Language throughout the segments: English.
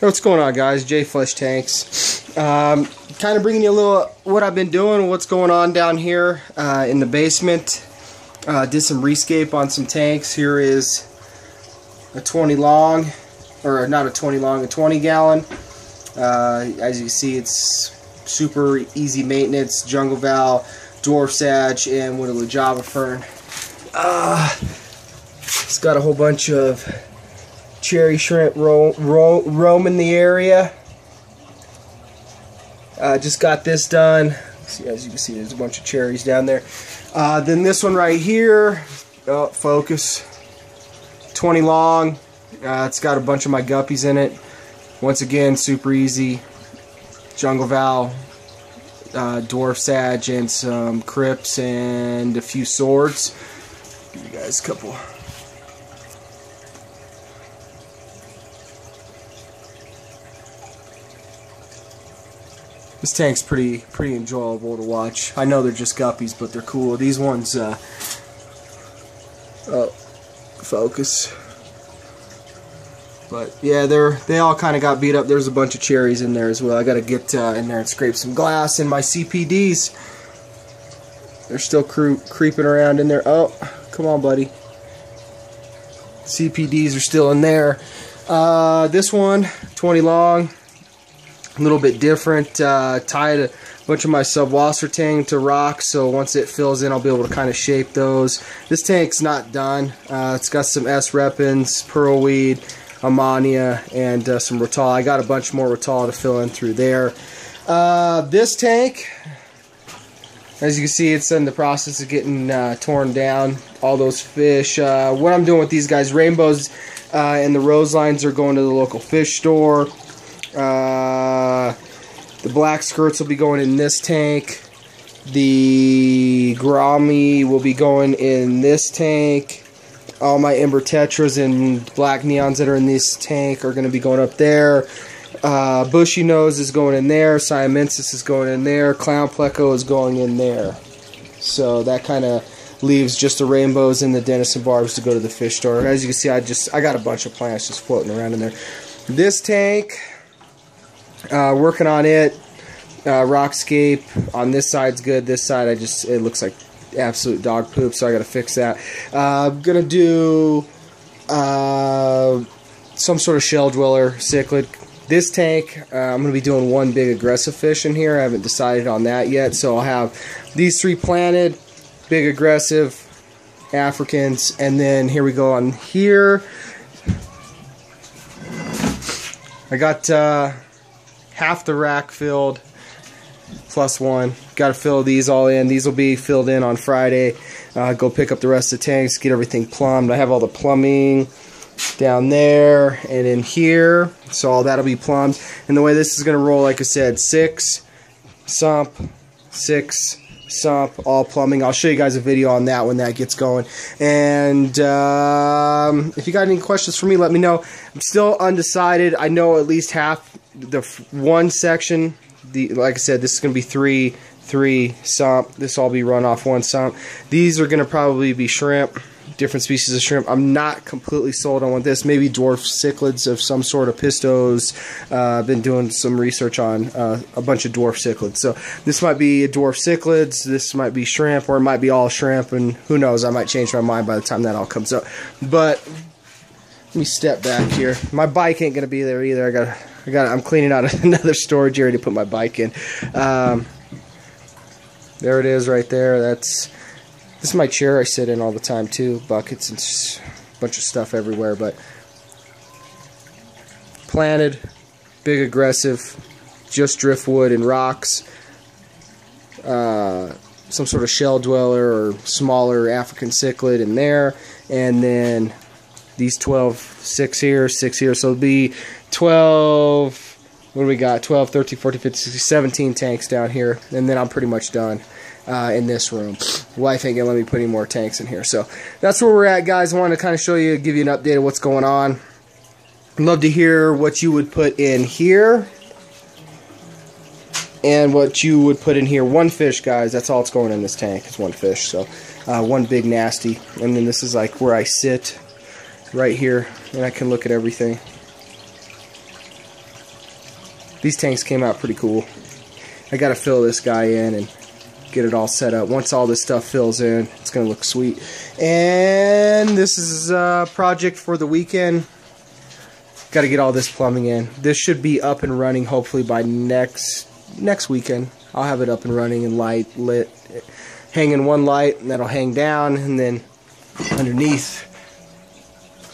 What's going on, guys? J Flesh Tanks. Kind of bringing you a little what I've been doing, what's going on down here in the basement. Did some rescape on some tanks. Here is a 20 long, or not a 20 long, a 20 gallon. As you can see, it's super easy maintenance. Jungle Val, Dwarf Sag, and Woodland Java Fern. It's got a whole bunch of cherry shrimp roaming the area. Just got this done. See, as you can see, there's a bunch of cherries down there. Then this one right here, focus, 20 long. It's got a bunch of my guppies in it. Once again, super easy. Jungle Val, Dwarf Sag, and some Crips, and a few swords. Give you guys a couple. This tank's pretty enjoyable to watch. I know they're just guppies, but they're cool. These ones, focus. But yeah, they all kind of got beat up. There's a bunch of cherries in there as well. I got to get in there and scrape some glass. And my CPDs, they're still creeping around in there. Oh, come on, buddy. CPDs are still in there. This one, 20 long. A little bit different. Tied a bunch of my subwasser tank to rocks, so once it fills in, I'll be able to kind of shape those. This tank's not done. It's got some S-Repins, Pearlweed, Ammonia, and some Rotal. I got a bunch more Rotal to fill in through there. This tank, as you can see, it's in the process of getting torn down. All those fish. What I'm doing with these guys, rainbows and the rose lines are going to the local fish store. The black skirts will be going in this tank. The Grommy will be going in this tank. All my Ember Tetras and black neons that are in this tank are going to be going up there. Bushy Nose is going in there. Siamensis is going in there. Clown Pleco is going in there. So that kind of leaves just the rainbows and the Denison Barbs to go to the fish store. As you can see, I got a bunch of plants just floating around in there. This tank, working on it. Rockscape on this side's good. This side, it looks like absolute dog poop, so I gotta fix that. I'm gonna do some sort of shell dweller cichlid. This tank, I'm gonna be doing one big aggressive fish in here. I haven't decided on that yet, so I'll have these three planted, big aggressive Africans, and then here we go on here. I got half the rack filled, plus one. Got to fill these all in. These will be filled in on Friday. Go pick up the rest of the tanks, get everything plumbed. I have all the plumbing down there and in here, so all that'll be plumbed. And the way this is going to roll, like I said, 6 sump, 6 sump, all plumbing. I'll show you guys a video on that when that gets going. And if you got any questions for me, let me know. I'm still undecided. I know at least half the one section. Like I said, this is going to be 3 sump. This will all be run off one sump. These are going to probably be shrimp, different species of shrimp. I'm not completely sold on this. Maybe dwarf cichlids of some sort of pistos. I've been doing some research on a bunch of dwarf cichlids. So this might be a dwarf cichlids, this might be shrimp, or it might be all shrimp, and who knows, I might change my mind by the time that all comes up. But let me step back here. My bike ain't going to be there either. I'm cleaning out another storage area to put my bike in. There it is right there. This is my chair I sit in all the time too. Buckets and a bunch of stuff everywhere. But planted, big aggressive, just driftwood and rocks. Some sort of shell dweller or smaller African cichlid in there. And then these 12, 6 here, 6 here. So it'll be 12, what do we got? 12, 13, 14, 15, 16, 17 tanks down here. And then I'm pretty much done in this room. Wife ain't gonna let me put any more tanks in here. So that's where we're at, guys. I wanted to kind of show you, give you an update of what's going on. I'd love to hear what you would put in here and what you would put in here. One fish, guys. That's all it's going in this tank. It's one fish. So one big nasty. And then this is like where I sit right here, and I can look at everything. these tanks came out pretty cool. I gotta fill this guy in and get it all set up. Once all this stuff fills in, it's gonna look sweet. And this is a project for the weekend. Got to get all this plumbing in. This should be up and running hopefully by next weekend. I'll have it up and running and lit, hanging one light, and that'll hang down, and then underneath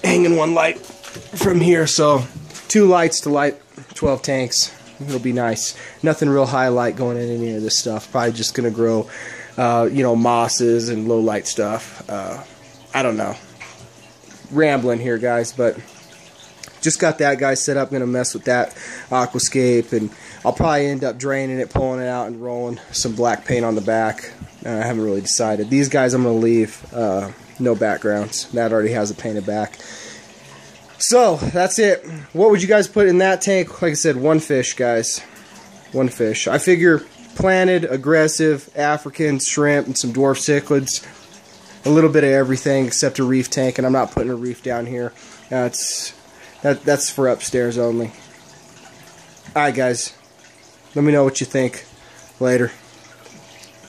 hanging one light from here. So 2 lights to light 12 tanks. It'll be nice. Nothing real high light going in any of this stuff. Probably just gonna grow you know, mosses and low light stuff. I don't know. Rambling here, guys, but just got that guy set up. Gonna mess with that aquascape, and I'll probably end up draining it, pulling it out, and rolling some black paint on the back. I haven't really decided. These guys I'm gonna leave no backgrounds. That already has a painted back. So that's it. What would you guys put in that tank? Like I said, 1 fish, guys. 1 fish. I figure planted, aggressive, African, shrimp, and some dwarf cichlids. A little bit of everything except a reef tank, and I'm not putting a reef down here. That's for upstairs only. Alright, guys. Let me know what you think. Later.